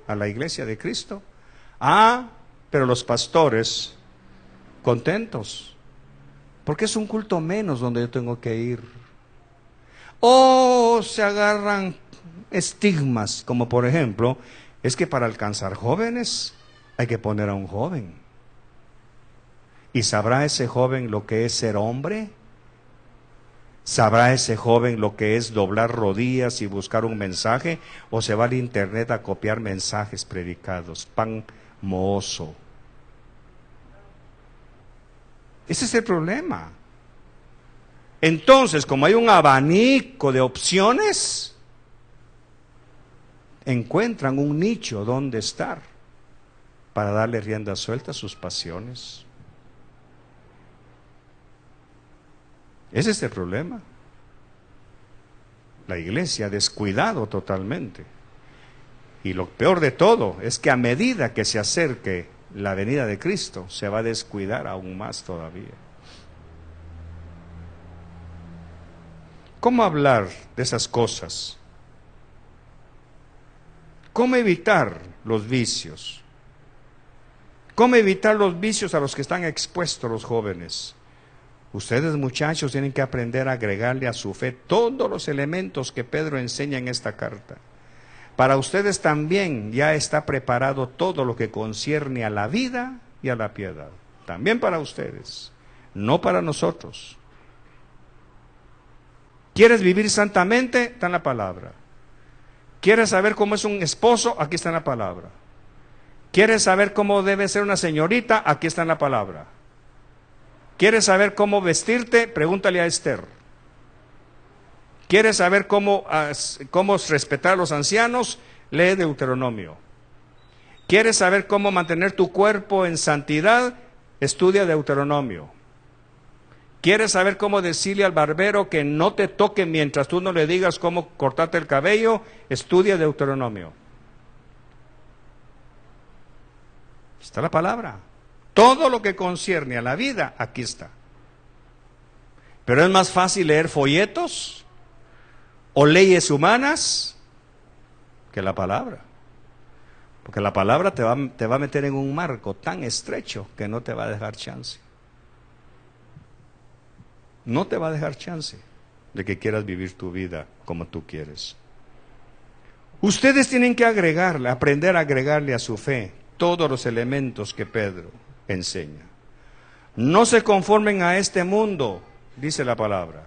a la iglesia de Cristo? Pero los pastores contentos, porque es un culto menos donde yo tengo que ir. Se agarran estigmas, como por ejemplo, es que para alcanzar jóvenes hay que poner a un joven. ¿Y sabrá ese joven lo que es ser hombre? ¿Sabrá ese joven lo que es doblar rodillas y buscar un mensaje? ¿O se va al internet a copiar mensajes predicados? Pan mozo. Ese es el problema. Entonces, como hay un abanico de opciones, encuentran un nicho donde estar para darle rienda suelta a sus pasiones. Ese es el problema. La iglesia ha descuidado totalmente. Y lo peor de todo es que a medida que se acerque la venida de Cristo, se va a descuidar aún más todavía. ¿Cómo hablar de esas cosas? ¿Cómo evitar los vicios? ¿Cómo evitar los vicios a los que están expuestos los jóvenes? Ustedes, muchachos, tienen que aprender a agregarle a su fe todos los elementos que Pedro enseña en esta carta. Para ustedes también ya está preparado todo lo que concierne a la vida y a la piedad. También para ustedes, no para nosotros. ¿Quieres vivir santamente? Está en la palabra. ¿Quieres saber cómo es un esposo? Aquí está en la palabra. ¿Quieres saber cómo debe ser una señorita? Aquí está en la palabra. ¿Quieres saber cómo vestirte? Pregúntale a Esther. ¿Quieres saber cómo respetar a los ancianos? Lee Deuteronomio. ¿Quieres saber cómo mantener tu cuerpo en santidad? Estudia Deuteronomio. ¿Quieres saber cómo decirle al barbero que no te toque mientras tú no le digas cómo cortarte el cabello? Estudia Deuteronomio. Está la palabra. Todo lo que concierne a la vida, aquí está. Pero es más fácil leer folletos o leyes humanas que la palabra. Porque la palabra te va a meter en un marco tan estrecho que no te va a dejar chance. No te va a dejar chance de que quieras vivir tu vida como tú quieres. Ustedes tienen que aprender a agregarle a su fe todos los elementos que Pedro enseña. No se conformen a este mundo, dice la palabra.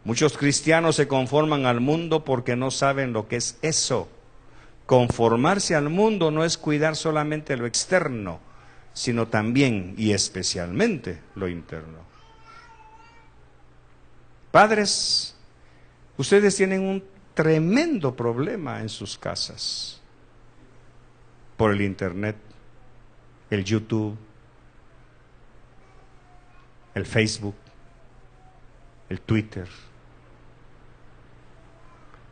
Muchos cristianos se conforman al mundo porque no saben lo que es eso. Conformarse al mundo no es cuidar solamente lo externo, sino también y especialmente lo interno. Padres, ustedes tienen un tremendo problema en sus casas por el internet, el YouTube, el Facebook, el Twitter.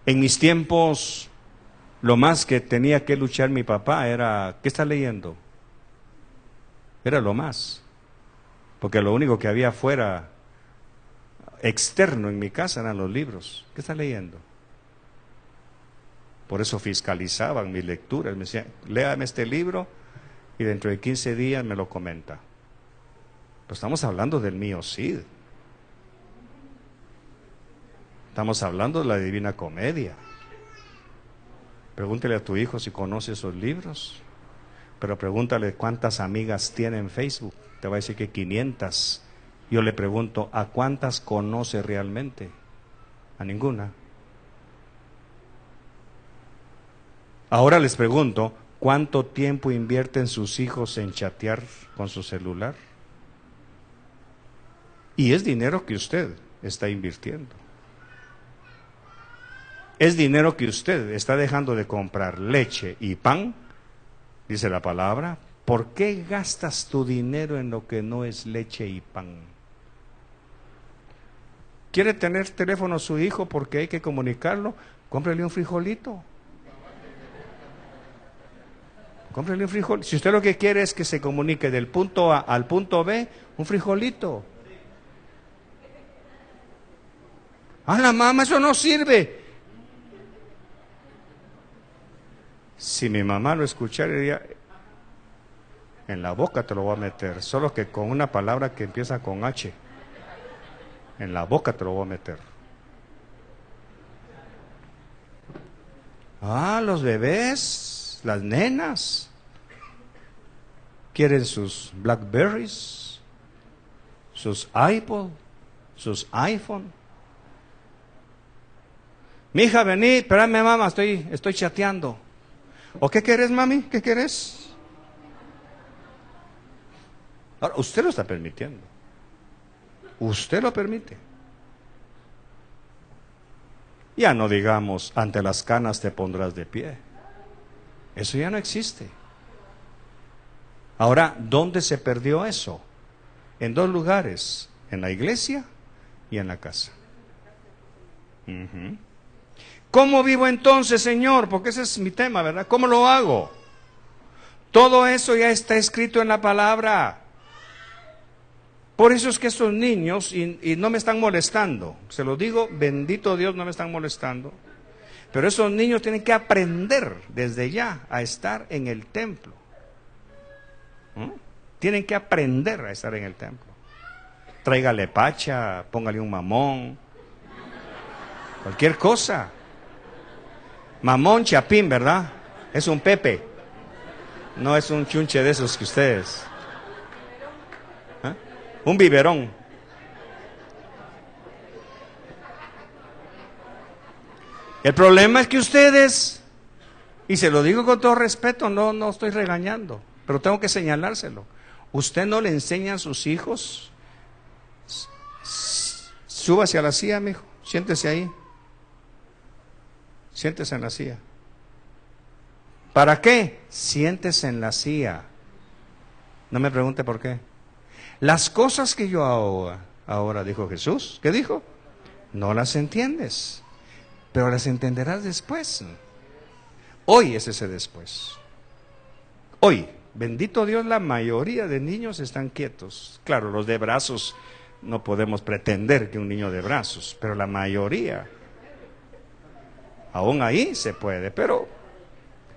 En mis tiempos, lo más que tenía que luchar mi papá era, ¿qué está leyendo? Era lo más, porque lo único que había afuera externo en mi casa eran los libros. ¿Qué está leyendo? Por eso fiscalizaban mis lecturas, me decían, léame este libro y dentro de 15 días me lo comenta. Pero estamos hablando del mío Cid. Estamos hablando de la Divina Comedia. Pregúntale a tu hijo si conoce esos libros, pero pregúntale cuántas amigas tiene en Facebook. Te va a decir que 500. Yo le pregunto, ¿a cuántas conoce realmente? A ninguna. Ahora les pregunto, ¿cuánto tiempo invierten sus hijos en chatear con su celular? Y es dinero que usted está invirtiendo. Es dinero que usted está dejando de comprar leche y pan, dice la palabra. ¿Por qué gastas tu dinero en lo que no es leche y pan? ¿Quiere tener teléfono su hijo porque hay que comunicarlo? Cómprele un frijolito. Cómprele un frijol. Si usted lo que quiere es que se comunique del punto A al punto B, un frijolito. ¡Ah, la mamá, eso no sirve! Si mi mamá lo escuchara, diría, en la boca te lo voy a meter, solo que con una palabra que empieza con H. En la boca te lo voy a meter. Ah, los bebés, las nenas, quieren sus Blackberries, sus iPod, sus iPhone. Mija, vení, espérame mamá, estoy chateando. ¿O qué querés, mami? ¿Qué querés? Ahora, usted lo está permitiendo. Usted lo permite. Ya no digamos, ante las canas te pondrás de pie. Eso ya no existe. Ahora, ¿dónde se perdió eso? En dos lugares, en la iglesia y en la casa. ¿Cómo vivo entonces, Señor? Porque ese es mi tema, ¿verdad? ¿Cómo lo hago? Todo eso ya está escrito en la palabra. Por eso es que estos niños, y no me están molestando, se lo digo, bendito Dios, no me están molestando, pero esos niños tienen que aprender desde ya a estar en el templo. Tienen que aprender a estar en el templo. Tráigale pacha, póngale un mamón, cualquier cosa. Mamón, chapín, ¿verdad? Es un Pepe. No es un chunche de esos que ustedes. ¿Eh? Un biberón. El problema es que ustedes Y se lo digo con todo respeto, no estoy regañando, pero tengo que señalárselo. ¿Usted no le enseña a sus hijos? Súbase a la silla, mijo, siéntese ahí. Siéntese en la silla. ¿Para qué? Siéntese en la silla. No me pregunte por qué. Las cosas que yo ahora, dijo Jesús, ¿qué dijo? No las entiendes, pero las entenderás después. Hoy es ese después. Hoy, bendito Dios, la mayoría de niños están quietos. Claro, los de brazos, no podemos pretender que un niño de brazos, pero la mayoría, aún ahí se puede, pero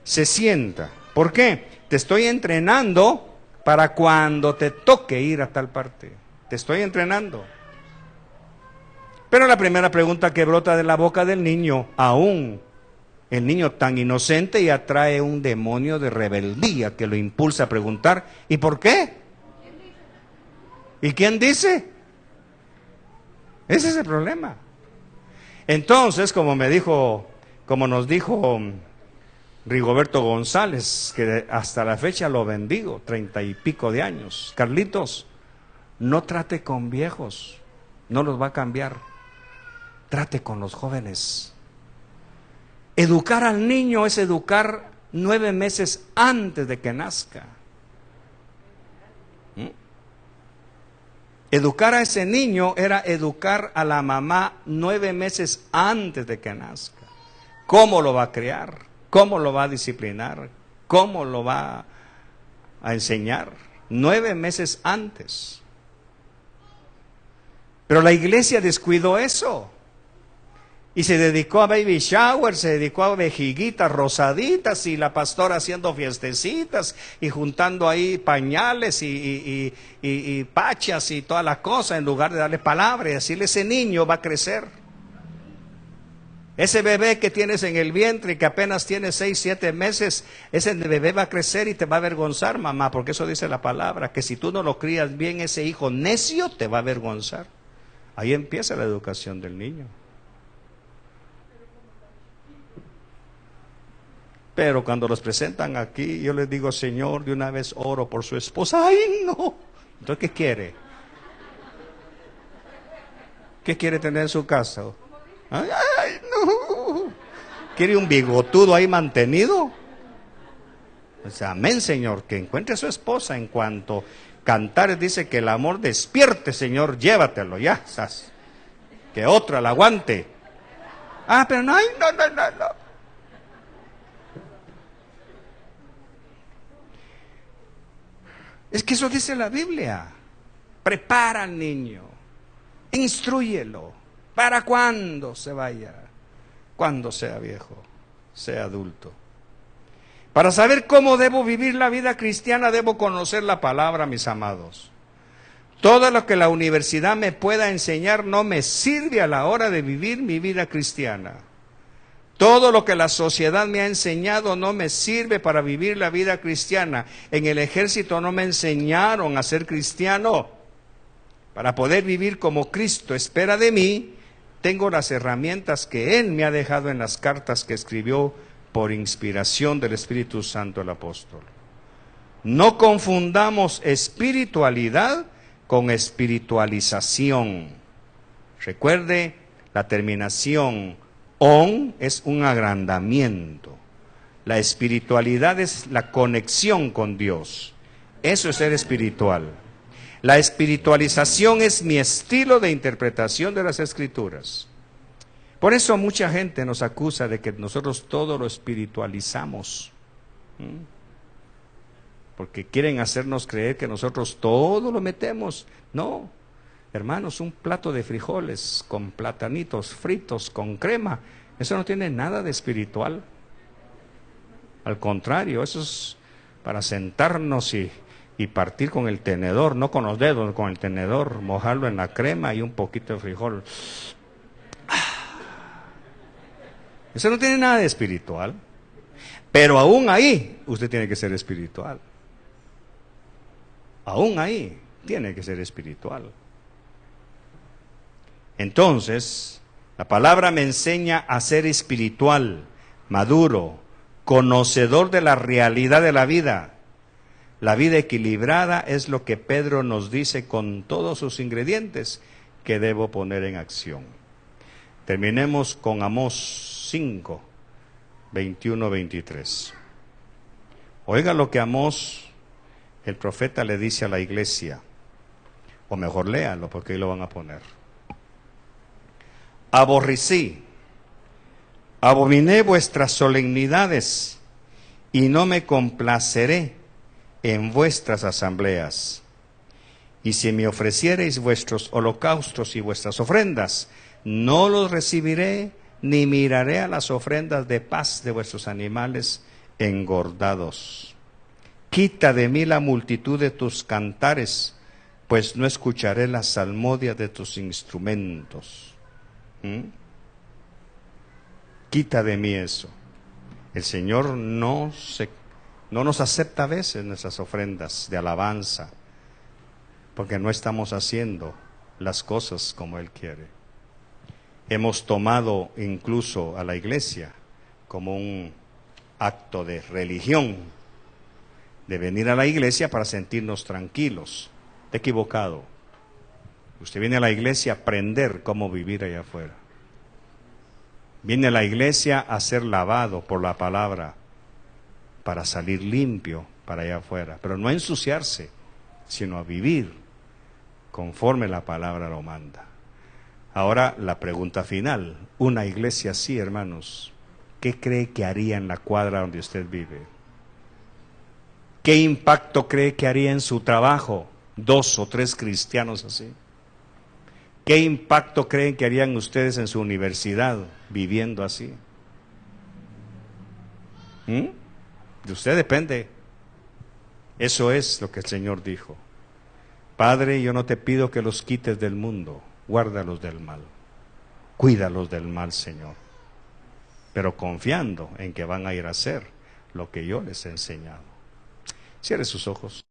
se sienta. ¿Por qué? Te estoy entrenando para cuando te toque ir a tal parte. Te estoy entrenando. Pero la primera pregunta que brota de la boca del niño, aún el niño tan inocente, ya trae un demonio de rebeldía que lo impulsa a preguntar, ¿y por qué? ¿Y quién dice? Ese es el problema. Entonces, como nos dijo Rigoberto González, que hasta la fecha lo bendigo, 30 y pico de años. Carlitos, no trate con viejos, no los va a cambiar. Trate con los jóvenes. Educar al niño es educar 9 meses antes de que nazca. Educar a ese niño era educar a la mamá 9 meses antes de que nazca. ¿Cómo lo va a criar? ¿Cómo lo va a disciplinar? ¿Cómo lo va a enseñar? 9 meses antes. Pero la iglesia descuidó eso. Y se dedicó a baby shower, se dedicó a vejiguitas rosaditas y la pastora haciendo fiestecitas y juntando ahí pañales y pachas y toda la cosa, en lugar de darle palabra y decirle: ese niño va a crecer. Ese bebé que tienes en el vientre y que apenas tiene 6, 7 meses, ese bebé va a crecer y te va a avergonzar, mamá, porque eso dice la palabra, que si tú no lo crías bien, ese hijo necio te va a avergonzar. Ahí empieza la educación del niño. Pero cuando los presentan aquí, yo les digo: Señor, de una vez oro por su esposa. ¡Ay, no! Entonces, ¿qué quiere? ¿Qué quiere tener en su casa? ¡Ay, no! ¿Quiere un bigotudo ahí mantenido? Pues, amén, Señor, que encuentre a su esposa. En cuanto Cantares dice que el amor despierte, Señor, llévatelo, ya, ¿sabes? Que otra la aguante. Ah, pero no, no. Es que eso dice la Biblia. Prepara al niño, instrúyelo, para cuando se vaya, cuando sea viejo, sea adulto. Para saber cómo debo vivir la vida cristiana, debo conocer la palabra, mis amados. Todo lo que la universidad me pueda enseñar no me sirve a la hora de vivir mi vida cristiana. Todo lo que la sociedad me ha enseñado no me sirve para vivir la vida cristiana. En el ejército no me enseñaron a ser cristiano. Para poder vivir como Cristo espera de mí, tengo las herramientas que Él me ha dejado en las cartas que escribió por inspiración del Espíritu Santo el apóstol. No confundamos espiritualidad con espiritualización. Recuerde, la terminación on es un agrandamiento. La espiritualidad es la conexión con Dios. Eso es ser espiritual. La espiritualización es mi estilo de interpretación de las Escrituras. Por eso mucha gente nos acusa de que nosotros todo lo espiritualizamos. Porque quieren hacernos creer que nosotros todo lo metemos. No. Hermanos, un plato de frijoles con platanitos fritos con crema, eso no tiene nada de espiritual. Al contrario, eso es para sentarnos y partir con el tenedor, no con los dedos, con el tenedor, mojarlo en la crema y un poquito de frijol. Eso no tiene nada de espiritual. Pero aún ahí, usted tiene que ser espiritual. Aún ahí, tiene que ser espiritual. Entonces, la palabra me enseña a ser espiritual, maduro, conocedor de la realidad de la vida. La vida equilibrada es lo que Pedro nos dice con todos sus ingredientes que debo poner en acción. Terminemos con Amós 5, 21-23. Oiga lo que Amós, el profeta, le dice a la iglesia. O mejor léalo, porque ahí lo van a poner. Aborrecí, abominé vuestras solemnidades, y no me complaceré en vuestras asambleas. Y si me ofreciereis vuestros holocaustos y vuestras ofrendas, no los recibiré, ni miraré a las ofrendas de paz de vuestros animales engordados. Quita de mí la multitud de tus cantares, pues no escucharé la salmodia de tus instrumentos. Quita de mí eso. El Señor no nos acepta a veces nuestras ofrendas de alabanza, porque no estamos haciendo las cosas como Él quiere. Hemos tomado incluso a la iglesia como un acto de religión, de venir a la iglesia para sentirnos tranquilos. Está equivocado. Usted viene a la iglesia a aprender cómo vivir allá afuera. Viene a la iglesia a ser lavado por la palabra para salir limpio para allá afuera, pero no a ensuciarse, sino a vivir conforme la palabra lo manda. Ahora la pregunta final, una iglesia así, hermanos, ¿qué cree que haría en la cuadra donde usted vive? ¿Qué impacto cree que haría en su trabajo 2 o 3 cristianos así? ¿Qué impacto creen que harían ustedes en su universidad viviendo así? De usted depende. Eso es lo que el Señor dijo. Padre, yo no te pido que los quites del mundo, guárdalos del mal. Cuídalos del mal, Señor. Pero confiando en que van a ir a hacer lo que yo les he enseñado. Cierre sus ojos.